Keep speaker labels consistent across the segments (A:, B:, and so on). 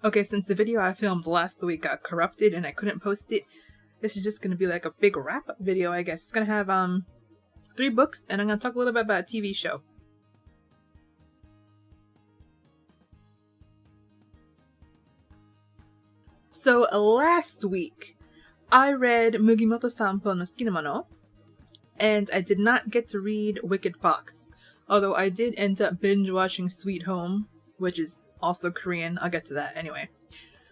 A: Okay, since the video I filmed last week got corrupted and I couldn't post it, this is just gonna be like a big wrap-up video, I guess. It's gonna have 3 books, and I'm gonna talk a little bit about a TV show. So last week, I read Mugimoto Sanpo no Sukinumono, and I did not get to read Wicked Fox, although I did end up binge watching Sweet Home, which is also Korean. I'll get to that anyway.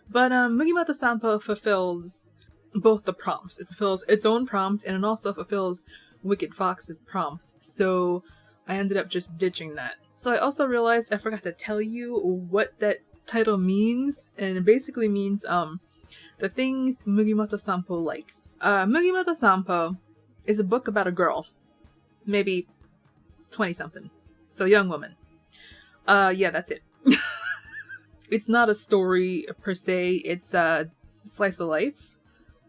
A: But Mugimoto Sanpo fulfills both the prompts. It fulfills its own prompt, and it also fulfills Wicked Fox's prompt. So I ended up just ditching that. So I also realized I forgot to tell you what that title means, and it basically means the things Mugimoto Sanpo likes. Mugimoto Sanpo is a book about a girl, maybe 20-something, so a young woman. Yeah, that's it. It's not a story per se, it's a slice of life,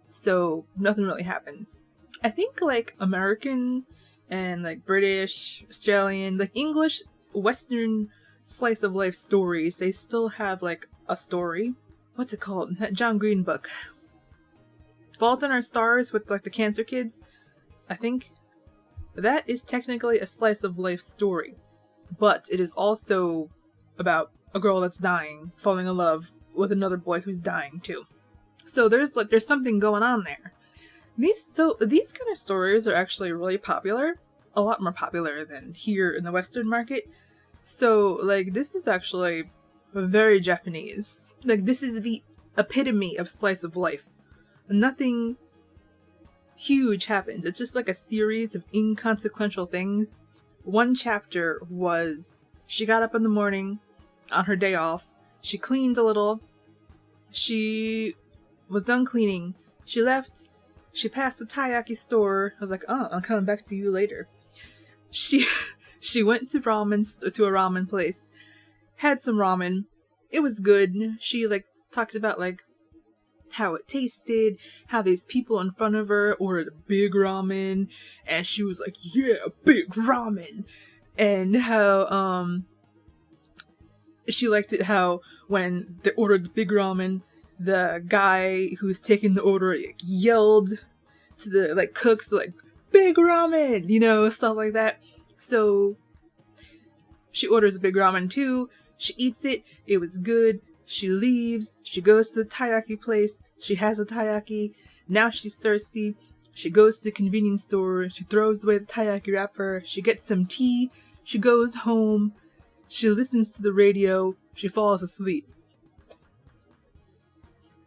A: so nothing really happens. I think like American and like British, Australian, like English, Western slice of life stories, they still have like a story. What's it called? That John Green book. Fault in Our Stars with like the cancer kids, I think. That is technically a slice of life story, but it is also about a girl that's dying, falling in love with another boy who's dying too. So there's something going on there. These kind of stories are actually really popular, a lot more popular than here in the Western market. So like this is actually very Japanese. Like this is the epitome of slice of life. Nothing huge happens. It's just like a series of inconsequential things. One chapter was she got up in the morning on her day off. She cleaned a little. She was done cleaning. She left. She passed the taiyaki store. I was like, oh, I'm coming back to you later. She went to a ramen place, had some ramen. It was good. She like talked about like how it tasted, how these people in front of her ordered a big ramen, and she was like, yeah, big ramen. And how she liked it how when they ordered the big ramen, the guy who's taking the order like, yelled to the like cooks like, big ramen, you know, stuff like that. So she orders a big ramen too. She eats it. It was good. She leaves. She goes to the taiyaki place. She has a taiyaki. Now she's thirsty. She goes to the convenience store. She throws away the taiyaki wrapper. She gets some tea. She goes home. She listens to the radio. She falls asleep.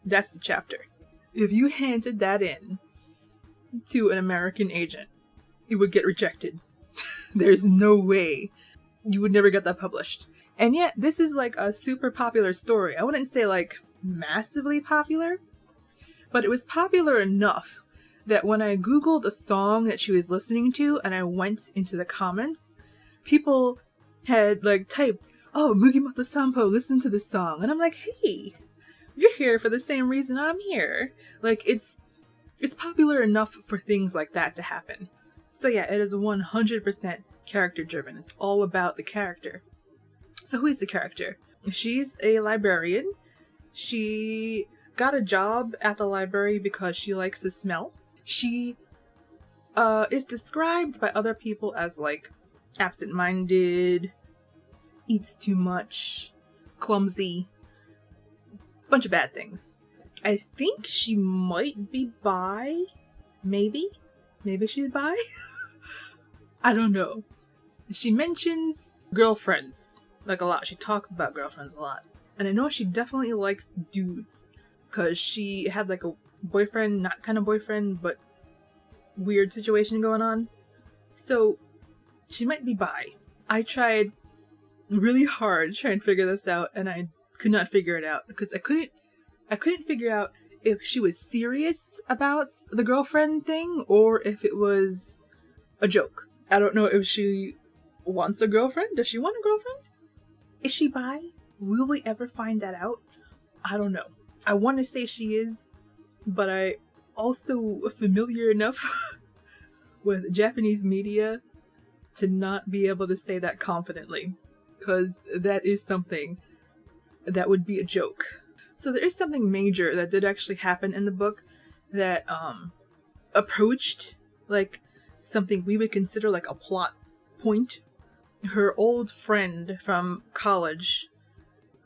A: That's the chapter. If you handed that in to an American agent, it would get rejected. There's no way. You would never get that published. And yet, this is like a super popular story. I wouldn't say like massively popular, but it was popular enough that when I Googled a song that she was listening to and I went into the comments, people had like typed, oh, Mugimoto Sanpo, listen to this song. And I'm like, hey, you're here for the same reason I'm here. Like, it's popular enough for things like that to happen. So yeah, it is 100% character driven. It's all about the character. So who is the character? She's a librarian. She got a job at the library because she likes the smell. She is described by other people as like absent-minded, eats too much, clumsy, bunch of bad things. I think she might be bi. Maybe she's bi. I don't know. She mentions girlfriends like a lot. She talks about girlfriends a lot. And I know she definitely likes dudes because she had like a boyfriend, not kind of boyfriend, but weird situation going on. So she might be bi. I tried really hard trying to figure this out and I could not figure it out because I couldn't figure out if she was serious about the girlfriend thing or if it was a joke. I don't know if she wants a girlfriend. Does she want a girlfriend? Is she bi? Will we ever find that out? I don't know. I want to say she is, but I also familiar enough with Japanese media to not be able to say that confidently, because that is something that would be a joke. So there is something major that did actually happen in the book that approached like something we would consider like a plot point. Her old friend from college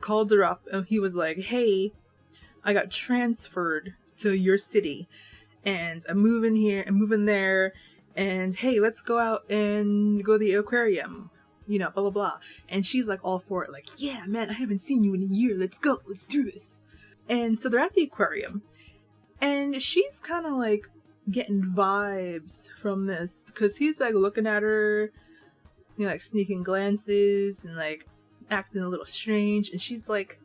A: called her up and he was like, hey, I got transferred to your city and I'm moving here and moving there, and hey, let's go out and go to the aquarium, you know, blah blah blah. And she's like all for it, like, yeah man, I haven't seen you in a year, let's go, let's do this. And so they're at the aquarium and she's kind of like getting vibes from this because he's like looking at her, you know, like sneaking glances and like acting a little strange, and she's like,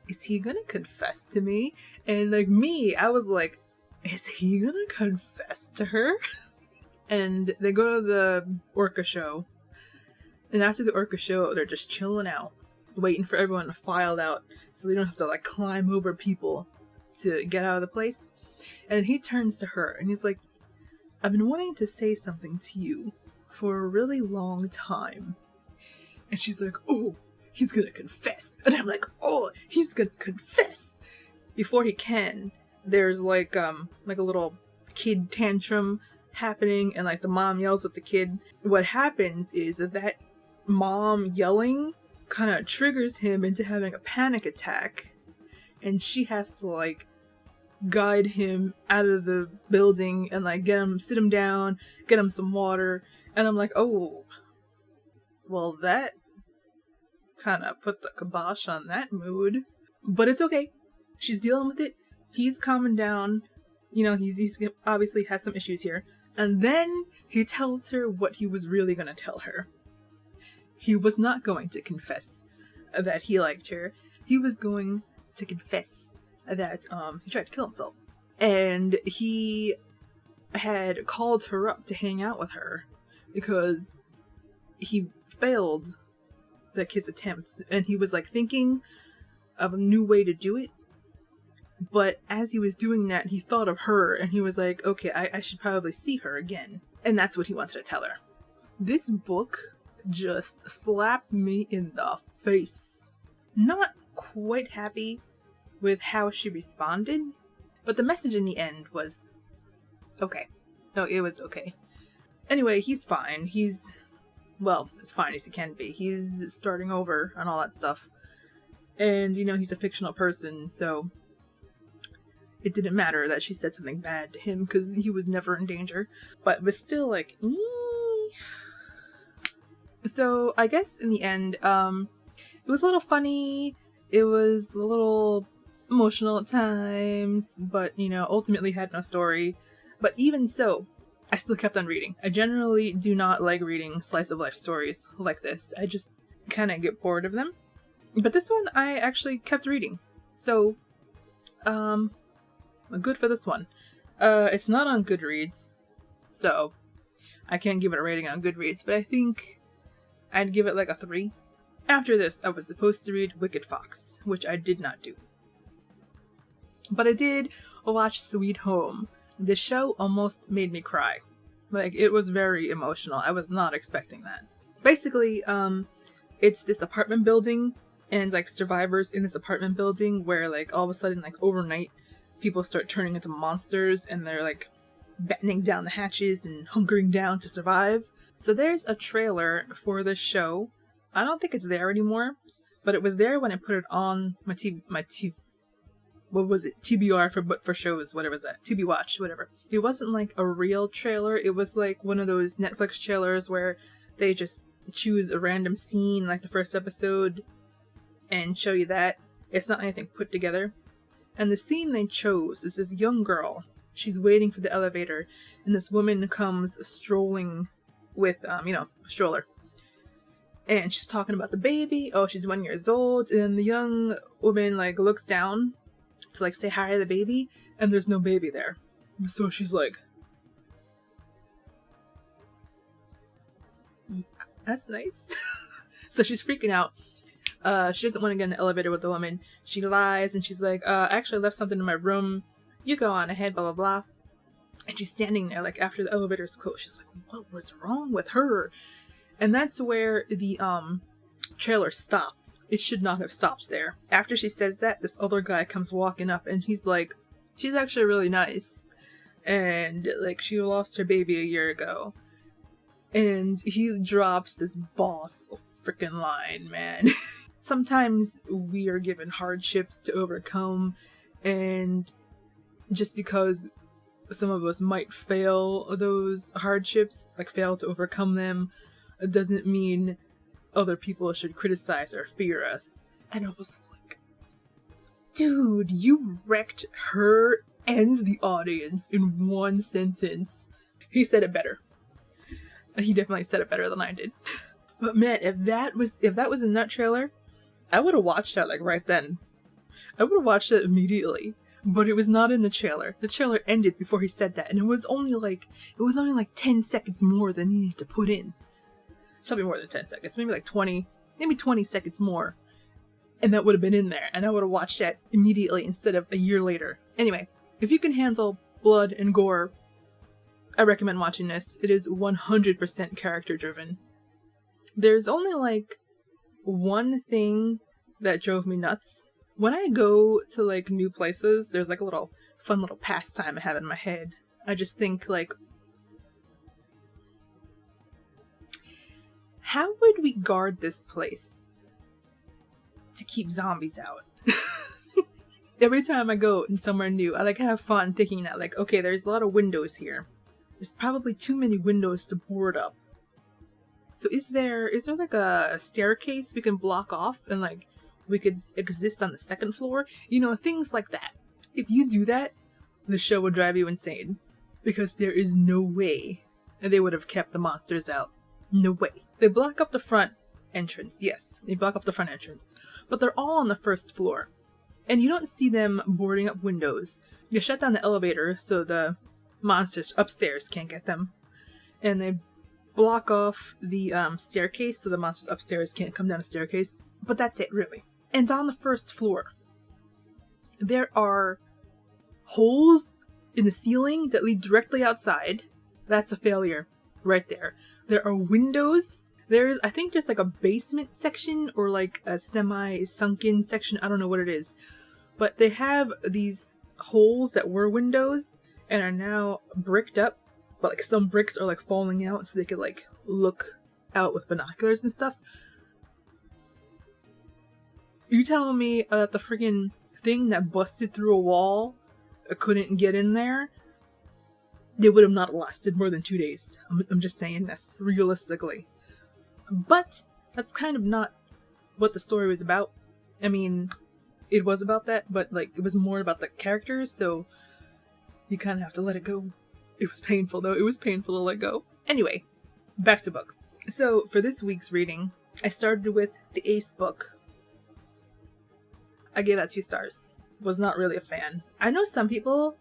A: is he gonna confess to me? And like me, I was like, is he gonna confess to her? And they go to the orca show, and after the orca show they're just chilling out waiting for everyone to file out so they don't have to like climb over people to get out of the place. And he turns to her and he's like, I've been wanting to say something to you for a really long time. And she's like, oh, he's gonna confess. And I'm like, oh, he's gonna confess. Before he can, there's like a little kid tantrum happening, and like the mom yells at the kid. What happens is that mom yelling kind of triggers him into having a panic attack, and she has to like guide him out of the building and like sit him down, get him some water. And I'm like, oh, well, that kind of put the kibosh on that mood. But it's okay. She's dealing with it. He's calming down. You know, he's obviously has some issues here. And then he tells her what he was really going to tell her. He was not going to confess that he liked her. He was going to confess that he tried to kill himself. And he had called her up to hang out with her because he failed like his attempts, and he was like thinking of a new way to do it. But as he was doing that, he thought of her and he was like, okay, I should probably see her again. And that's what he wanted to tell her. This book just slapped me in the face. Not quite happy with how she responded, but the message in the end was okay. No, it was okay. Anyway, he's fine. Well, as fine as he can be. He's starting over and all that stuff. And, you know, he's a fictional person, so it didn't matter that she said something bad to him because he was never in danger. But it was still like, eee. So I guess in the end, it was a little funny. It was a little emotional at times, but, you know, ultimately had no story. But even so, I still kept on reading. I generally do not like reading slice of life stories like this. I just kind of get bored of them. But this one I actually kept reading. So, good for this one. It's not on Goodreads, so I can't give it a rating on Goodreads, but I think I'd give it like a 3. After this, I was supposed to read Wicked Fox, which I did not do. But I did watch Sweet Home. The show almost made me cry. Like, it was very emotional. I was not expecting that. Basically, it's this apartment building and like survivors in this apartment building where like all of a sudden, like overnight, people start turning into monsters and they're like battening down the hatches and hunkering down to survive. So there's a trailer for this show. I don't think it's there anymore, but it was there when I put it on my what was it? TBR for shows, whatever was that? To be watched, whatever. It wasn't like a real trailer. It was like one of those Netflix trailers where they just choose a random scene, like the first episode, and show you that. It's not anything put together. And the scene they chose is this young girl. She's waiting for the elevator, and this woman comes strolling with, a stroller. And she's talking about the baby. Oh, she's 1 year old. And the young woman, like, looks down to, like, say hi to the baby, and there's no baby there. So she's like, that's nice. So she's freaking out. She doesn't want to get in the elevator with the woman. She lies, and she's like, I actually left something in my room. You go on ahead, blah, blah, blah. And she's standing there, like, after the elevator's closed. She's like, what was wrong with her? And that's where the trailer stopped. It should not have stopped there. After she says that, this other guy comes walking up and he's like, she's actually really nice. And like, she lost her baby a year ago. And he drops this boss freaking line, man. Sometimes we are given hardships to overcome, and just because some of us might fail those hardships, like fail to overcome them, doesn't mean other people should criticize or fear us. And I was like, dude, you wrecked her and the audience in one sentence. He said it better. He definitely said it better than I did. But man, if that was in that trailer, I would have watched that like right then. I would have watched it immediately. But it was not in the trailer. The trailer ended before he said that, and it was only like 10 seconds more than he needed to put in. It's probably more than 10 seconds, maybe like 20 seconds more. And that would have been in there, and I would have watched that immediately instead of a year later. Anyway, if you can handle blood and gore, I recommend watching this. It is 100% character driven. There's only like one thing that drove me nuts. When I go to like new places, there's like a little fun little pastime I have in my head. I just think like, how would we guard this place to keep zombies out? Every time I go in somewhere new, I like have fun thinking that like, okay, there's a lot of windows here. There's probably too many windows to board up. So is there like a staircase we can block off and like we could exist on the second floor? You know, things like that. If you do that, the show would drive you insane. Because there is no way they would have kept the monsters out. No way. They block up the front entrance. Yes, they block up the front entrance. But they're all on the first floor. And you don't see them boarding up windows. They shut down the elevator so the monsters upstairs can't get them. And they block off the staircase so the monsters upstairs can't come down the staircase. But that's it, really. And on the first floor, there are holes in the ceiling that lead directly outside. That's a failure right there. There are windows. I think there's like a basement section or like a semi-sunken section. I don't know what it is. But they have these holes that were windows and are now bricked up. But like some bricks are like falling out so they could like look out with binoculars and stuff. You telling me that the friggin' thing that busted through a wall couldn't get in there? They would have not lasted more than 2 days. I'm just saying this realistically. But that's kind of not what the story was about. I mean, it was about that, but like it was more about the characters, so you kind of have to let it go. It was painful though. It was painful to let go. Anyway, back to books. So for this week's reading, I started with the Ace book. I gave that 2 stars. Was not really a fan. I know some people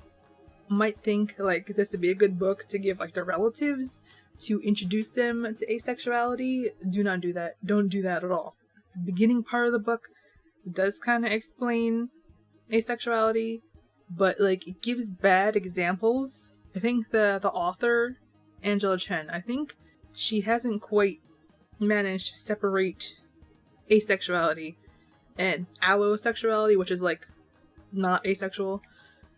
A: might think like this would be a good book to give like their relatives to introduce them to asexuality. Do not do that. Don't do that at all. The beginning part of the book does kind of explain asexuality, but like it gives bad examples. I think the author, Angela Chen, I think she hasn't quite managed to separate asexuality and allosexuality, which is like not asexual.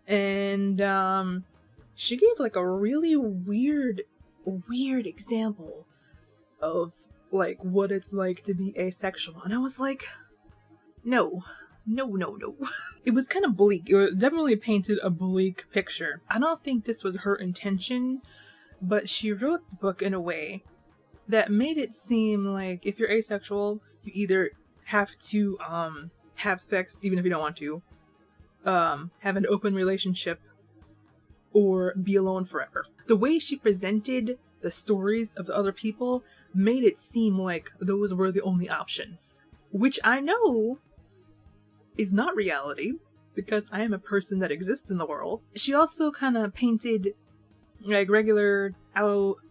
A: And she gave like a really weird example of like what it's like to be asexual, and I was like, no. It was kind of bleak. It definitely painted a bleak picture. I don't think this was her intention, but she wrote the book in a way that made it seem like if you're asexual, you either have to have sex even if you don't want to, have an open relationship, or be alone forever. The way she presented the stories of the other people made it seem like those were the only options, which I know is not reality because I am a person that exists in the world. She also kind of painted like regular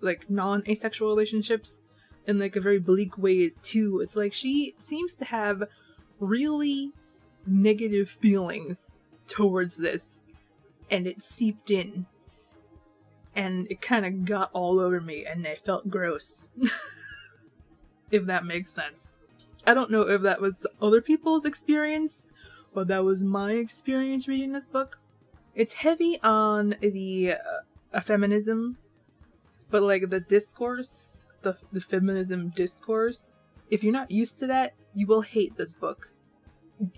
A: like non-asexual relationships in like a very bleak ways too. It's like she seems to have really negative feelings towards this, and it seeped in and it kind of got all over me and I felt gross. If that makes sense. I don't know if that was other people's experience, but that was my experience reading this book. It's heavy on the feminism, but like the discourse, the feminism discourse, if you're not used to that, you will hate this book.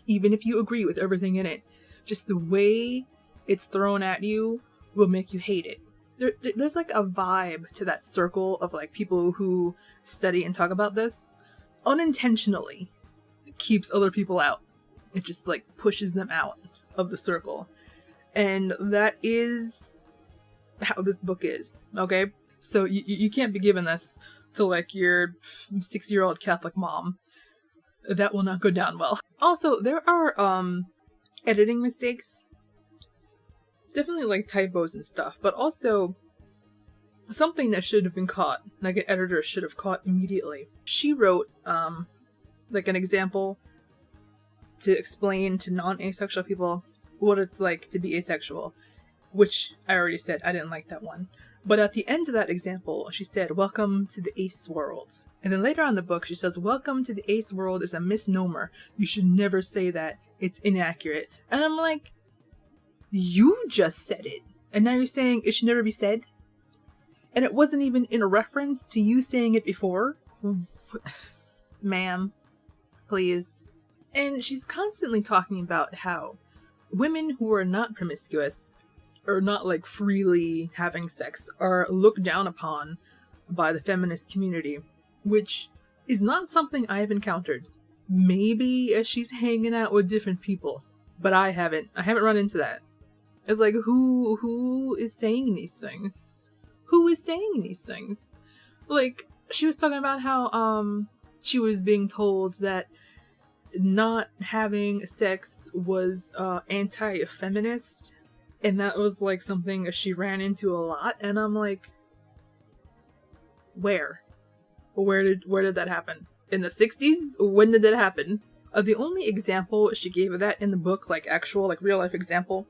A: Even if you agree with everything in it. Just the way it's thrown at you will make you hate it. There's like a vibe to that circle of like people who study and talk about this. Unintentionally keeps other people out. It just like pushes them out of the circle. And that is how this book is, okay? So you can't be giving this to like your 6-year-old Catholic mom. That will not go down well. Also, there are editing mistakes. Definitely like typos and stuff, but also something that should have been caught, like an editor should have caught immediately. She wrote like an example to explain to non-asexual people what it's like to be asexual, which I already said I didn't like that one. But at the end of that example, she said, "Welcome to the ace world." And then later on in the book, she says, "Welcome to the ace world is a misnomer. You should never say that. It's inaccurate." And I'm like, you just said it. And now you're saying it should never be said? And it wasn't even in a reference to you saying it before? Ma'am, please. And she's constantly talking about how women who are not promiscuous or not like freely having sex are looked down upon by the feminist community, which is not something I've encountered. Maybe as she's hanging out with different people, but I haven't run into that. It's like, who is saying these things? Who is saying these things? Like, she was talking about how she was being told that not having sex was anti-feminist, and that was like something she ran into a lot. And I'm like, where did that happen? In the 60s? When did that happen? The only example she gave of that in the book, like actual like real life example,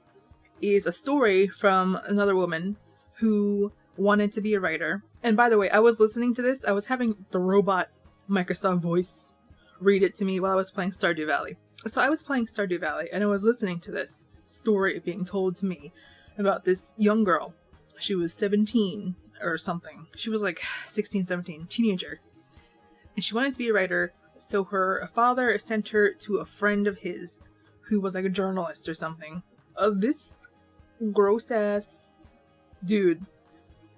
A: is a story from another woman who wanted to be a writer. And by the way, I was listening to this, I was having the robot Microsoft voice read it to me while I was playing Stardew Valley. So I was playing Stardew Valley and I was listening to this story being told to me about this young girl. She was 17 or something. She was like 16, 17, teenager. And she wanted to be a writer, so her father sent her to a friend of his who was like a journalist or something. This gross ass dude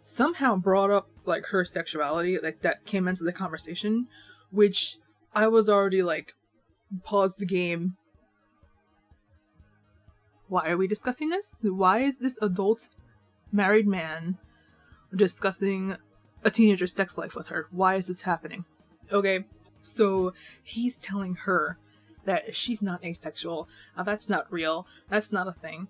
A: somehow brought up like her sexuality, like that came into the conversation, which I was already like, pause the game. Why are we discussing this? Why is this adult married man discussing a teenager's sex life with her? Why is this happening? Okay, so he's telling her that she's not asexual. That's not real. That's not a thing.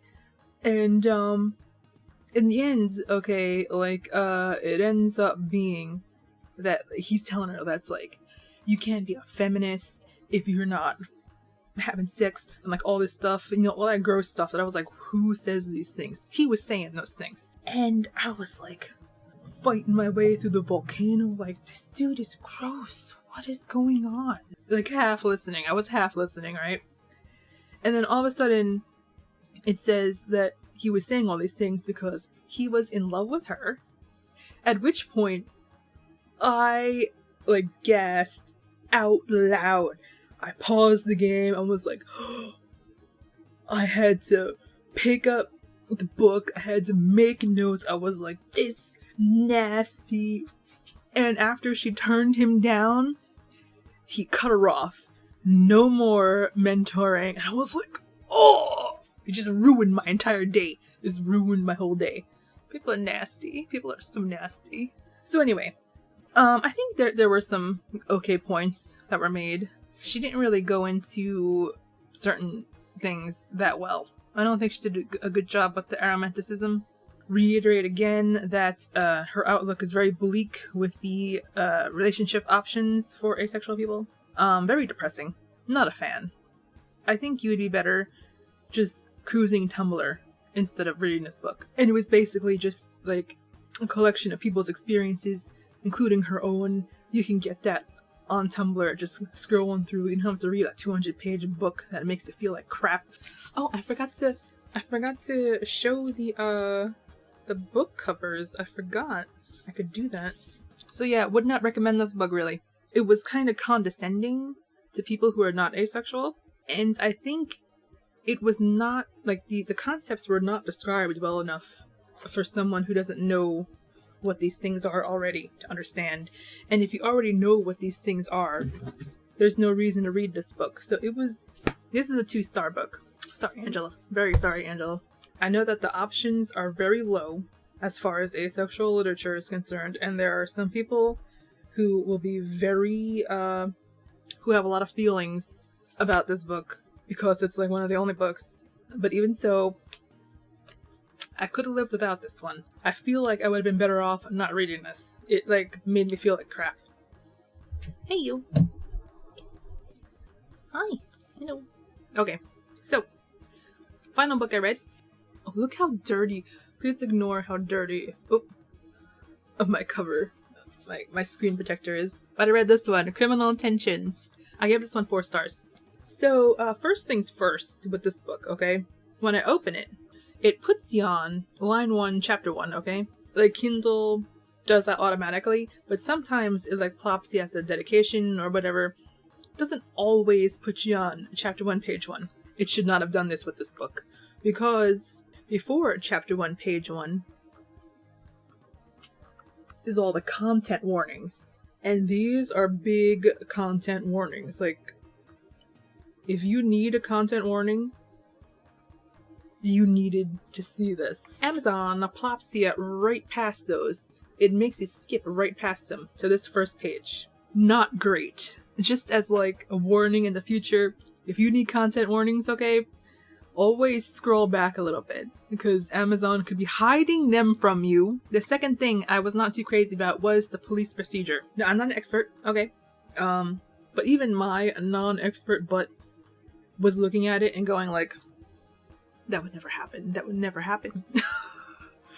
A: And in the end, okay, like it ends up being that he's telling her that's like, you can't be a feminist if you're not having sex and like all this stuff, you know, all that gross stuff that I was like, who says these things? He was saying those things. And I was like fighting my way through the volcano, like, this dude is gross. What is going on? Like half listening. I was half listening, right? And then all of a sudden it says that he was saying all these things because he was in love with her. At which point I like gasped out loud. I paused the game. I was like, I had to pick up the book. I had to make notes. I was like, this nasty. And after she turned him down, he cut her off. No more mentoring. And I was like, oh, it just ruined my entire day. It's ruined my whole day. People are nasty. People are so nasty. So anyway, I think there were some okay points that were made. She didn't really go into certain things that well. I don't think she did a good job with the aromanticism. Reiterate again that her outlook is very bleak with the relationship options for asexual people. Very depressing. Not a fan. I think you would be better just cruising Tumblr instead of reading this book. And it was basically just like a collection of people's experiences, including her own. You can get that on Tumblr, just scrolling through. You don't have to read a 200-page book that makes it feel like crap. Oh, I forgot to show the book covers. I forgot I could do that. So yeah, would not recommend this book really. It was kind of condescending to people who are not asexual, and I think it was not, like, the concepts were not described well enough for someone who doesn't know what these things are already to understand. And if you already know what these things are, there's no reason to read this book. So this is a 2-star book. Sorry, Angela. Very sorry, Angela. I know that the options are very low as far as asexual literature is concerned, and there are some people who will be very, who have a lot of feelings about this book because it's like one of the only books. But even so, I could have lived without this one. I feel like I would have been better off not reading this. It, like, made me feel like crap. Hey, you. Hi. Hello. Okay, so, final book I read. Oh, look how dirty. Please ignore how dirty of my cover, my screen protector is. But I read this one, Criminal Intentions. I gave this one 4 stars. So, first things first with this book, okay? When I open it, it puts you on line 1, chapter 1, okay? Like, Kindle does that automatically, but sometimes it, like, plops you at the dedication or whatever. It doesn't always put you on chapter 1, page 1. It should not have done this with this book, because before chapter 1, page 1 is all the content warnings. And these are big content warnings. Like, if you need a content warning, you needed to see this. Amazon plops you right past those. It makes you skip right past them to this first page. Not great. Just as, like, a warning in the future, if you need content warnings, okay, always scroll back a little bit, because Amazon could be hiding them from you. The second thing I was not too crazy about was the police procedure. Now, I'm not an expert, okay? But even my non-expert butt was looking at it and going like, that would never happen. That would never happen.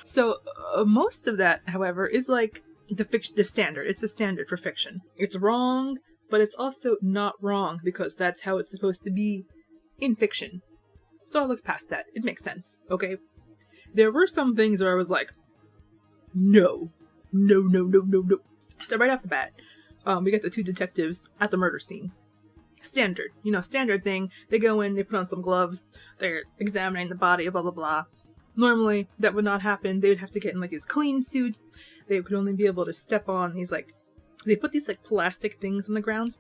A: So most of that, however, is like the standard. It's a standard for fiction. It's wrong, but it's also not wrong because that's how it's supposed to be in fiction. So I looked past that. It makes sense, okay? There were some things where I was like, no. So right off the bat, we got the 2 detectives at the murder scene. Standard, standard thing. They go in, they put on some gloves, they're examining the body, blah, blah, blah. Normally, that would not happen. They would have to get in, like, these clean suits. They could only be able to step on these, like, they put these, like, plastic things on the ground.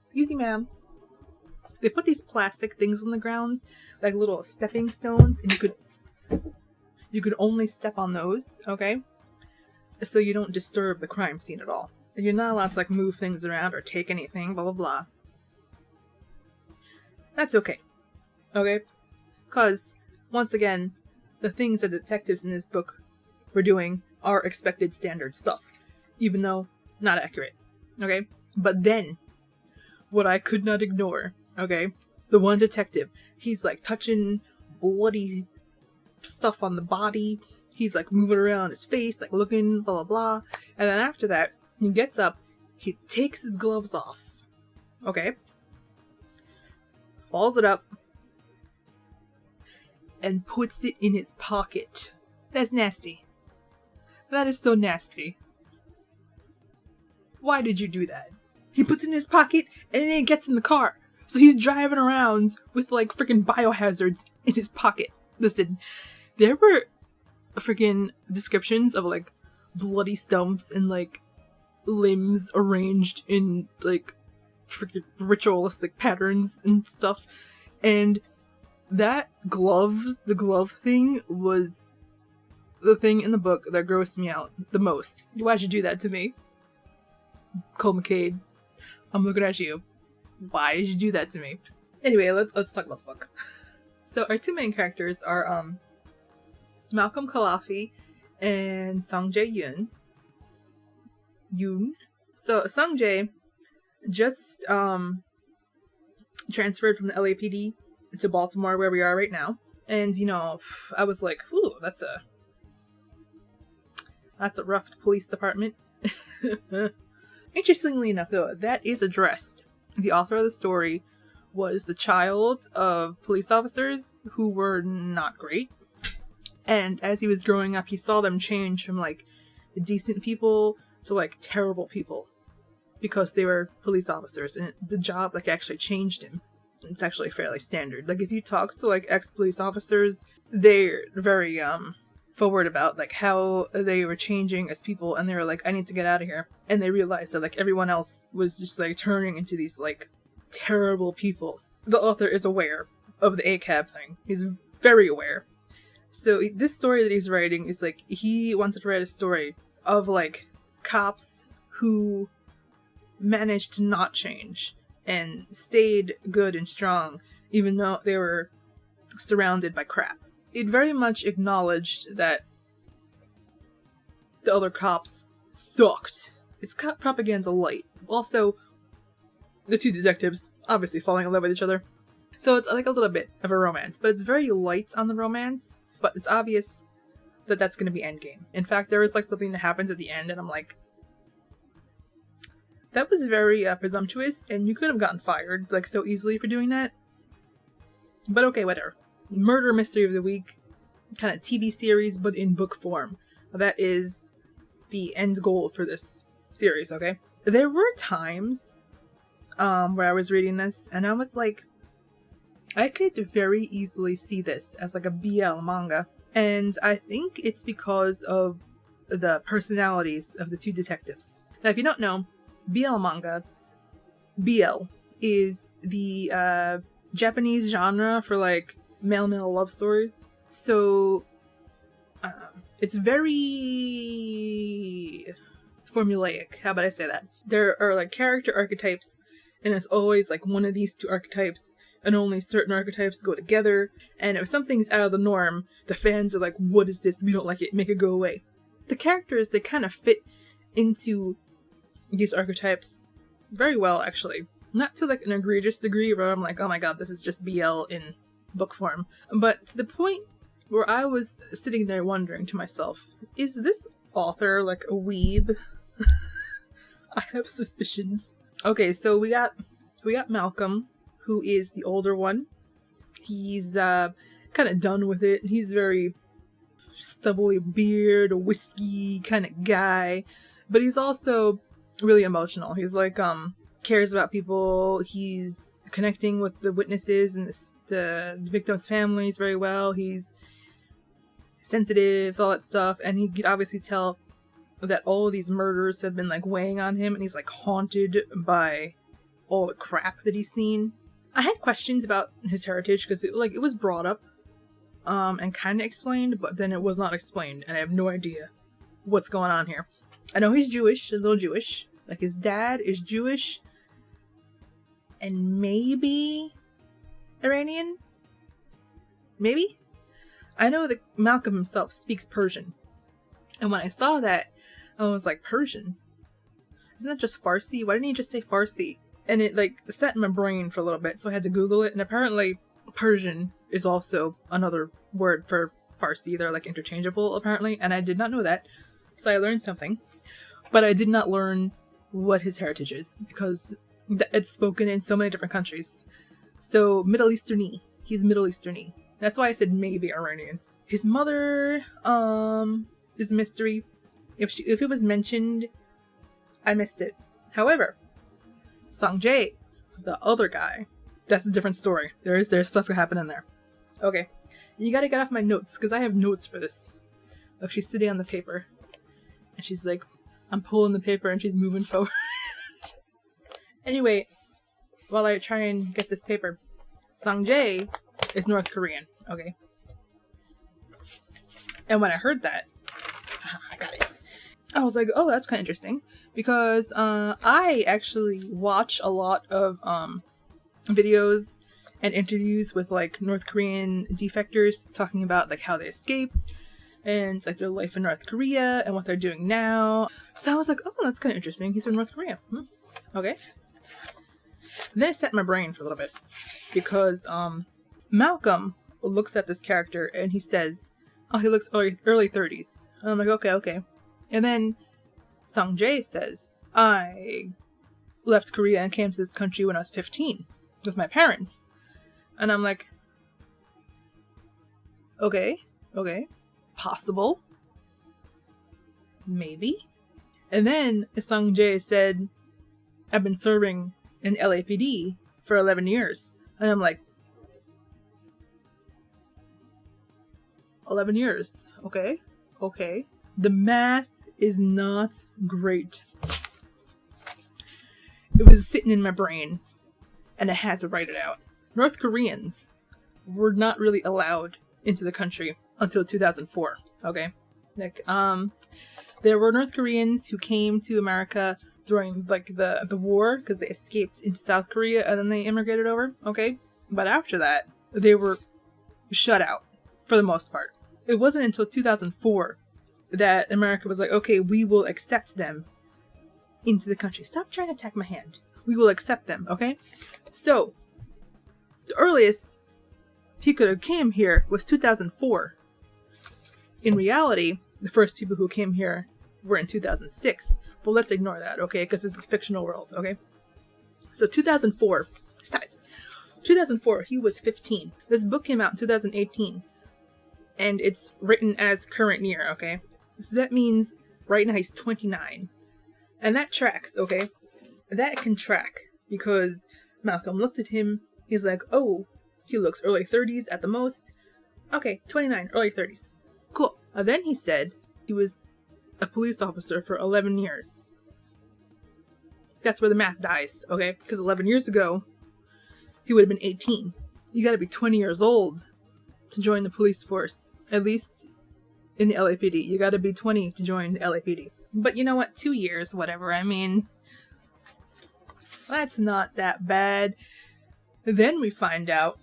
A: Excuse me, ma'am. They put these plastic things on the grounds, like little stepping stones, and you could only step on those, okay? So you don't disturb the crime scene at all. And you're not allowed to, like, move things around or take anything, blah, blah, blah. That's okay. Okay? Because, once again, the things that detectives in this book were doing are expected standard stuff. Even though not accurate. Okay? But then, what I could not ignore, okay? The one detective, he's like touching bloody stuff on the body. He's like moving around his face, like looking, blah, blah, blah. And then after that, he gets up, he takes his gloves off. Okay? Balls it up. And puts it in his pocket. That's nasty. That is so nasty. Why did you do that? He puts it in his pocket and then gets in the car. So he's driving around with, like, freaking biohazards in his pocket. Listen, there were freaking descriptions of, like, bloody stumps and, like, limbs arranged in, like, freaking ritualistic patterns and stuff. And that the glove thing was the thing in the book that grossed me out the most. Why'd you do that to me? Cole McCade, I'm looking at you. Why did you do that to me? Anyway, let's talk about the book. So our 2 main characters are Malcolm Kalafi and Sungjae Yoon. So Sungjae just transferred from the LAPD to Baltimore, where we are right now. And I was like, ooh, that's a rough police department. Interestingly enough, though, that is addressed. The author of the story was the child of police officers who were not great. And as he was growing up, he saw them change from, like, decent people to, like, terrible people. Because they were police officers, and the job, like, actually changed him. It's actually fairly standard. Like, if you talk to, like, ex-police officers, they're very, forward about, like, how they were changing as people, and they were like, I need to get out of here. And they realized that, like, everyone else was just, like, turning into these, like, terrible people. The author is aware of the ACAB thing. He's very aware. So this story that he's writing is, like, he wanted to write a story of, like, cops who managed to not change and stayed good and strong, even though they were surrounded by crap. It very much acknowledged that the other cops sucked. It's cop propaganda light. Also, the two detectives obviously falling in love with each other. So it's like a little bit of a romance, but it's very light on the romance, but it's obvious that that's going to be endgame. In fact, there is like something that happens at the end and I'm like, that was very presumptuous and you could have gotten fired like so easily for doing that. But okay, whatever. Murder Mystery of the Week, kind of TV series, but in book form. That is the end goal for this series, okay? There were times where I was reading this, and I was like, I could very easily see this as like a BL manga. And I think it's because of the personalities of the two detectives. Now, if you don't know, BL manga, BL, is the Japanese genre for like male love stories. So it's very formulaic. How about I say that? There are like character archetypes, and it's always like one of these two archetypes, and only certain archetypes go together. And if something's out of the norm, the fans are like, what is this? We don't like it. Make it go away. The characters, they kind of fit into these archetypes very well, actually. Not to like an egregious degree where I'm like, oh my god, this is just BL in book form. But to the point where I was sitting there wondering to myself, is this author like a weeb? I have suspicions. Okay, so we got Malcolm, who is the older one. He's kind of done with it. He's very stubbly beard, whiskey kind of guy, but he's also really emotional. He's like cares about people. He's connecting with the witnesses and the victims' families very well. He's sensitive, all that stuff, and he could obviously tell that all of these murders have been like weighing on him, and he's like haunted by all the crap that he's seen. I had questions about his heritage because it was brought up and kind of explained, but then it was not explained, and I have no idea what's going on here. I know he's Jewish, a little Jewish. Like his dad is Jewish and maybe Iranian? Maybe? I know that Malcolm himself speaks Persian. And when I saw that, I was like, Persian? Isn't that just Farsi? Why didn't he just say Farsi? And it like sat in my brain for a little bit, so I had to Google it. And apparently Persian is also another word for Farsi. They're like interchangeable, apparently. And I did not know that. So I learned something. But I did not learn what his heritage is, because it's spoken in so many different countries. So Middle Eastern-y. He's Middle Eastern-y. That's why I said maybe Iranian. His mother is a mystery. If it was mentioned, I missed it. However, Song-jae, the other guy, that's a different story. There's stuff that happened in there. Okay, you gotta get off my notes, because I have notes for this. Look, she's sitting on the paper, and she's like, I'm pulling the paper, and she's moving forward. Anyway, while I try and get this paper, Song-jae is North Korean, okay? And when I heard that, I got it. I was like, oh, that's kind of interesting, because I actually watch a lot of videos and interviews with like North Korean defectors talking about like how they escaped and like their life in North Korea and what they're doing now. So I was like, oh, that's kind of interesting. He's from North Korea. Okay. Then it set my brain for a little bit, because Malcolm looks at this character and he says, oh, he looks early 30s. And I'm like, okay. And then Song-jae says, I left Korea and came to this country when I was 15 with my parents. And I'm like, okay, possible. Maybe. And then Sung Jae said, I've been serving in LAPD for 11 years. And I'm like, 11 years. Okay. The math is not great. It was sitting in my brain and I had to write it out. North Koreans were not really allowed into the country until 2004. Okay. Like, there were North Koreans who came to America during like the war because they escaped into South Korea and then they immigrated over. Okay. But after that, they were shut out for the most part. It wasn't until 2004 that America was like, okay, we will accept them into the country. Stop trying to attack my hand. We will accept them, okay? So, the earliest he could have came here was 2004. In reality, the first people who came here were in 2006. But let's ignore that, okay? Because this is a fictional world, okay? So 2004. Stop it. 2004, he was 15. This book came out in 2018. And it's written as current year, okay? So that means right now he's 29. And that tracks, okay? That can track because Malcolm looked at him. He's like, oh, he looks early 30s at the most. Okay, 29, early 30s. Cool. And then he said he was a police officer for 11 years. That's where the math dies, okay? Because 11 years ago, he would have been 18. You gotta be 20 years old to join the police force, at least in the LAPD. You gotta be 20 to join the LAPD. But you know what? 2 years, whatever. I mean, that's not that bad. Then we find out,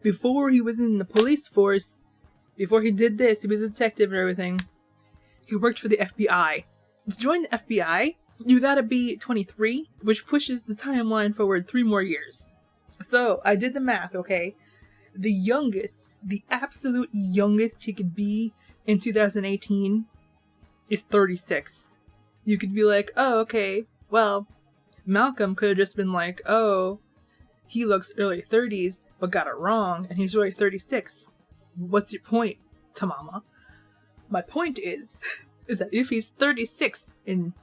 A: before he was in the police force, before he did this, he was a detective and everything, he worked for the FBI. To join the FBI, you gotta be 23, which pushes the timeline forward 3 more years. So, I did the math, okay? The youngest, the absolute youngest he could be in 2018 is 36. You could be like, oh, okay, well, Malcolm could have just been like, oh, he looks early 30s, but got it wrong, and he's really 36. What's your point, Tamama? My point is that if he's 36 in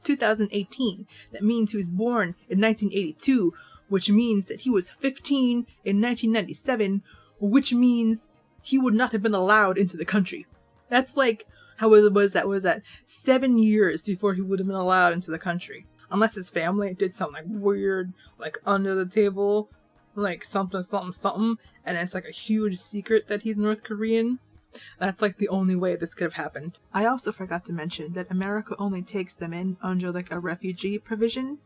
A: 2018, that means he was born in 1982, which means that he was 15 in 1997, which means he would not have been allowed into the country. That's like, how was that 7 years before he would have been allowed into the country. Unless his family did something like weird, like under the table, like something, and it's like a huge secret that he's North Korean. That's like the only way this could have happened. I also forgot to mention that America only takes them in under like a refugee provision.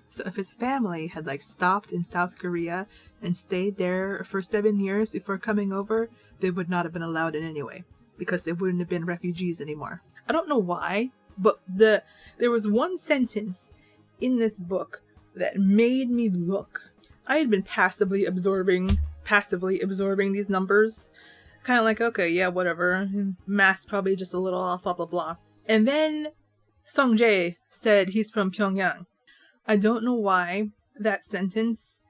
A: So if his family had like stopped in South Korea and stayed there for 7 years before coming over, they would not have been allowed in anyway, because they wouldn't have been refugees anymore. I don't know why, but there was one sentence in this book that made me look. I had been passively absorbing these numbers. Kind of like, okay, yeah, whatever. Math's probably just a little off, blah, blah, blah. And then Sung Jae said he's from Pyongyang. I don't know why that sentence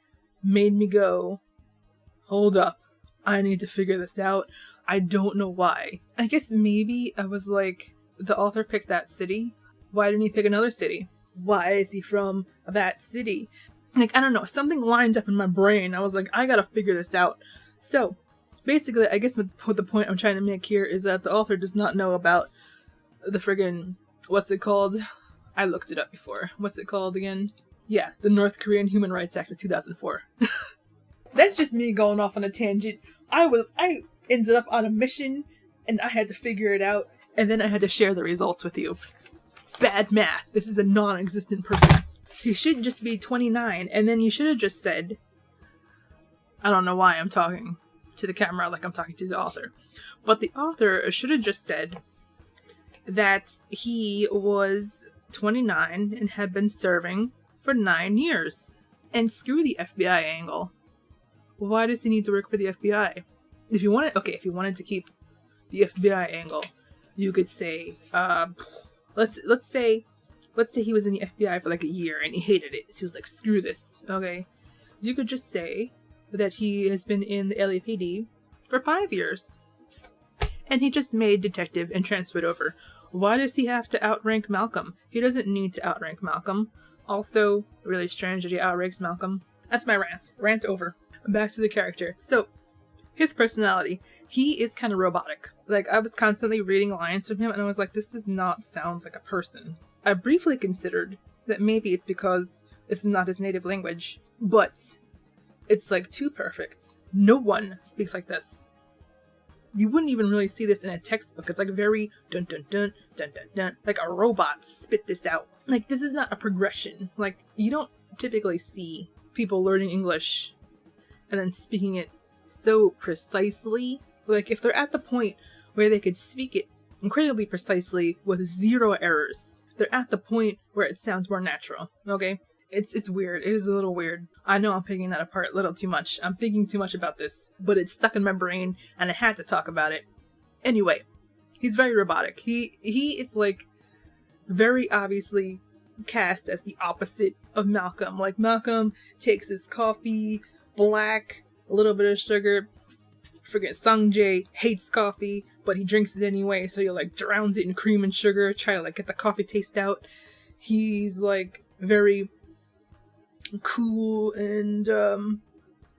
A: made me go, hold up, I need to figure this out. I don't know why. I guess maybe I was like, the author picked that city. Why didn't he pick another city? Why is he from that city? Like, I don't know, something lined up in my brain. I was like, I gotta figure this out. So, basically, I guess what the point I'm trying to make here is that the author does not know about the friggin', what's it called? I looked it up before. What's it called again? Yeah, the North Korean Human Rights Act of 2004. That's just me going off on a tangent. I ended up on a mission, and I had to figure it out, and then I had to share the results with you. Bad math. This is a non-existent person. He should just be 29, and then you should have just said, I don't know why I'm talking to the camera like I'm talking to the author, but the author should have just said that he was 29 and had been serving for 9 years. And screw the FBI angle. Why does he need to work for the FBI? If you wanted to keep the FBI angle, you could say, let's say let's say he was in the FBI for like a year and he hated it. So he was like, screw this, okay? You could just say that he has been in the LAPD for 5 years. And he just made detective and transferred over. Why does he have to outrank Malcolm? He doesn't need to outrank Malcolm. Also, really strange that he outranks Malcolm. That's my rant. Rant over. Back to the character. So, his personality. He is kind of robotic. Like, I was constantly reading lines from him and I was like, this does not sound like a person. I briefly considered that maybe it's because this is not his native language. But it's like too perfect. No one speaks like this. You wouldn't even really see this in a textbook. It's like very dun dun dun dun dun dun. Like a robot spit this out. Like, this is not a progression. Like, you don't typically see people learning English and then speaking it so precisely. Like, if they're at the point where they could speak it incredibly precisely with 0 errors, they're at the point where it sounds more natural, okay? It's weird. It is a little weird. I know I'm picking that apart a little too much. I'm thinking too much about this, but it's stuck in my brain and I had to talk about it. Anyway, he's very robotic. He is like very obviously cast as the opposite of Malcolm. Like, Malcolm takes his coffee, black, a little bit of sugar. Forget Sungjae hates coffee, but he drinks it anyway, so he like drowns it in cream and sugar, try to like get the coffee taste out. He's like very cool and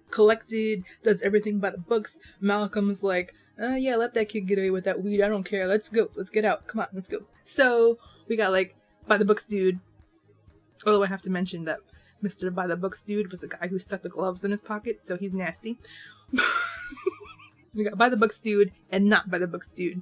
A: collected, does everything by the books. Malcolm's like, yeah, let that kid get away with that weed, I don't care, let's go, let's get out, come on, let's go. So we got like by the books dude. Although I have to mention that Mr. By the Books dude was a guy who stuck the gloves in his pocket, so he's nasty. We got by the books dude and not by the books dude.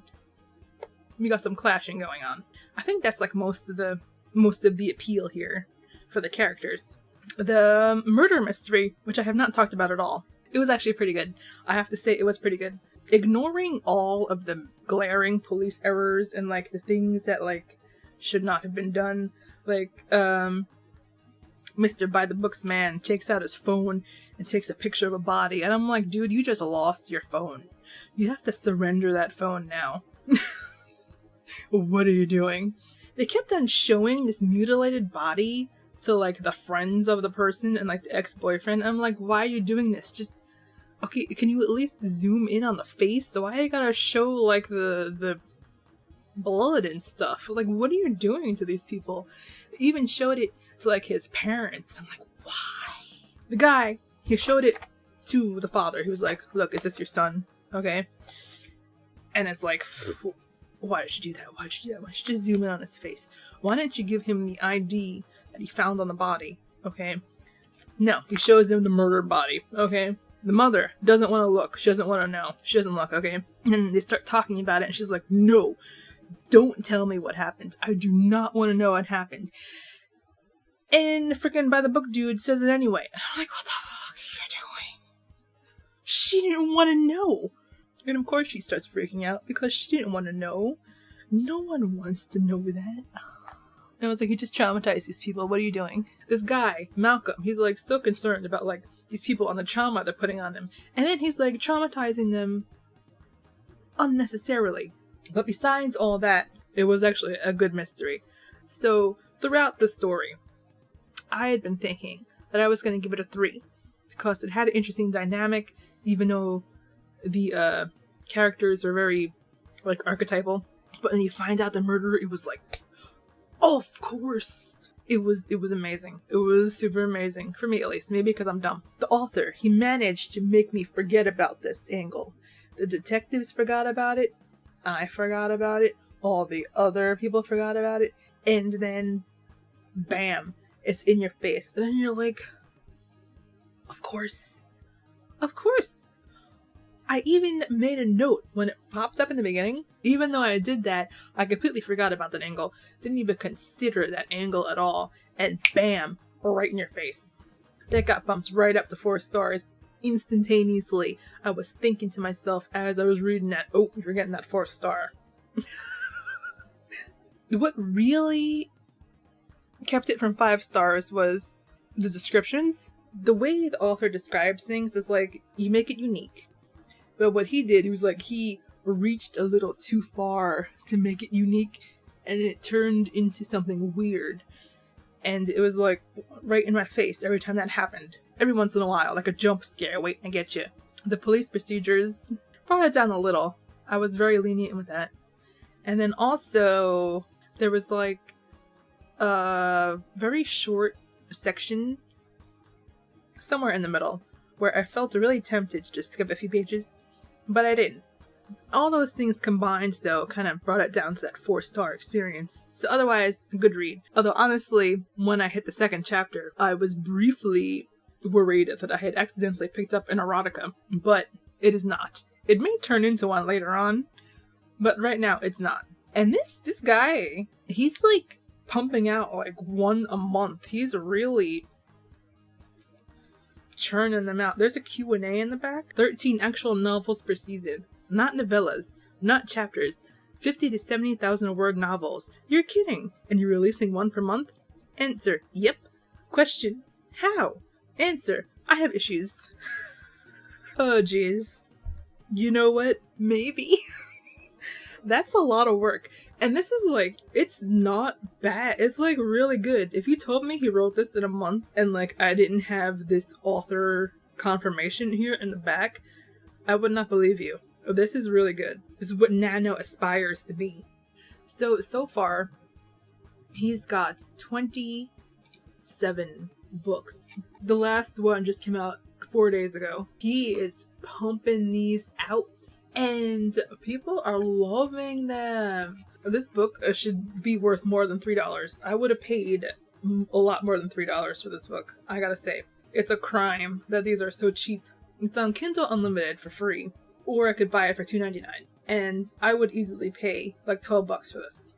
A: We got some clashing going on. I think that's like most of the appeal here for the characters. The murder mystery, which I have not talked about at all, it was actually pretty good. I have to say it was pretty good. Ignoring all of the glaring police errors and like the things that like should not have been done, like Mr. By the Books man takes out his phone and takes a picture of a body, and I'm like, dude, you just lost your phone. You have to surrender that phone now. What are you doing? They kept on showing this mutilated body to like the friends of the person and like the ex-boyfriend. I'm like, why are you doing this? Just, okay, can you at least zoom in on the face? So why you gotta show like the blood and stuff? Like, what are you doing to these people? They even showed it to like his parents. I'm like, why? The guy, he showed it to the father. He was like, look, is this your son? Okay. And it's like, why did you do that? Why did you do that? Why don't you just zoom in on his face? Why didn't you give him the ID that he found on the body? Okay. No, he shows him the murdered body. Okay. The mother doesn't want to look. She doesn't want to know. She doesn't look. Okay. And then they start talking about it and she's like, no, don't tell me what happened. I do not want to know what happened. And freaking By the Book dude says it anyway. And I'm like, what the fuck are you doing? She didn't want to know. And of course she starts freaking out because she didn't want to know. No one wants to know that. And I was like, you just traumatized these people. What are you doing? This guy, Malcolm, he's like so concerned about like these people on the trauma they're putting on them. And then he's like traumatizing them unnecessarily. But besides all that, it was actually a good mystery. So throughout the story, I had been thinking that I was going to give it a 3 because it had an interesting dynamic, even though the characters were very like archetypal. But when you find out the murderer, it was like, oh, of course. It was amazing. It was super amazing, for me at least, maybe because I'm dumb. The author, he managed to make me forget about this angle. The detectives forgot about it, I forgot about it, all the other people forgot about it, and then bam, it's in your face. And then you're like, of course. Of course. I even made a note when it pops up in the beginning. Even though I did that, I completely forgot about that angle. Didn't even consider that angle at all. And bam, right in your face. That got bumped right up to 4 stars instantaneously. I was thinking to myself as I was reading that, oh, you're getting that 4 star. What really kept it from 5 stars was the descriptions. The way the author describes things is like, you make it unique. But what he did, he was like, he reached a little too far to make it unique. and it turned into something weird. And it was like right in my face every time that happened. Every once in a while, like a jump scare waiting to get you. The police procedures brought it down a little. I was very lenient with that. And then also, there was like a very short section somewhere in the middle where I felt really tempted to just skip a few pages, but I didn't. All those things combined, though, kind of brought it down to that 4-star experience. So otherwise, a good read. Although honestly, when I hit the second chapter, I was briefly worried that I had accidentally picked up an erotica, but it is not. It may turn into one later on, but right now it's not. And this guy, he's like pumping out like one a month. He's really churning them out. There's a Q&A in the back. 13 actual novels per season. Not novellas, not chapters. 50 to 70,000 word novels. You're kidding. And you're releasing one per month? Answer, yep. Question, how? Answer, I have issues. Oh jeez. You know what? Maybe. That's a lot of work. And this is like, it's not bad. It's like really good. If you told me he wrote this in a month and like I didn't have this author confirmation here in the back, I would not believe you. This is really good. This is what Nano aspires to be. So far, he's got 27 books. The last one just came out 4 days ago. He is pumping these out, and people are loving them. This book should be worth more than $3. I would have paid a lot more than $3 for this book, I gotta say. It's a crime that these are so cheap. It's on Kindle Unlimited for free, or I could buy it for $2.99, and I would easily pay like $12 for this.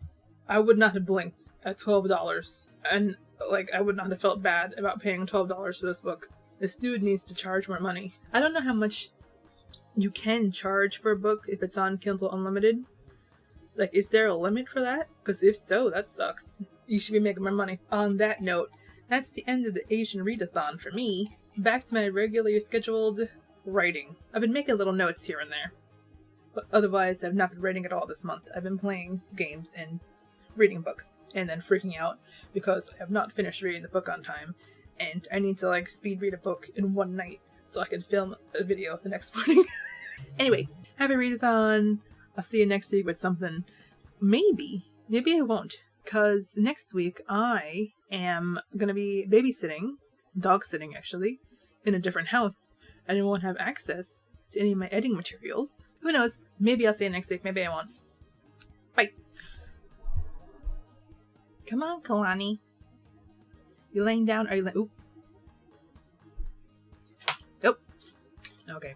A: I would not have blinked at $12, and like I would not have felt bad about paying $12 for this book. This dude needs to charge more money. I don't know how much you can charge for a book if it's on Kindle Unlimited. Like, is there a limit for that? Because if so, that sucks. You should be making more money. On that note, that's the end of the Asian Readathon for me. Back to my regularly scheduled writing. I've been making little notes here and there. But otherwise, I've not been writing at all this month. I've been playing games and reading books, and then freaking out because I have not finished reading the book on time, and I need to like speed read a book in one night so I can film a video the next morning. Anyway, happy readathon. I'll see you next week with something. Maybe I won't, because next week I am gonna be babysitting, dog sitting actually, in a different house, and I won't have access to any of my editing materials. Who knows? Maybe I'll see you next week, maybe I won't. Bye. Come on, Kalani. You laying down? Are you oop. Oh. Okay.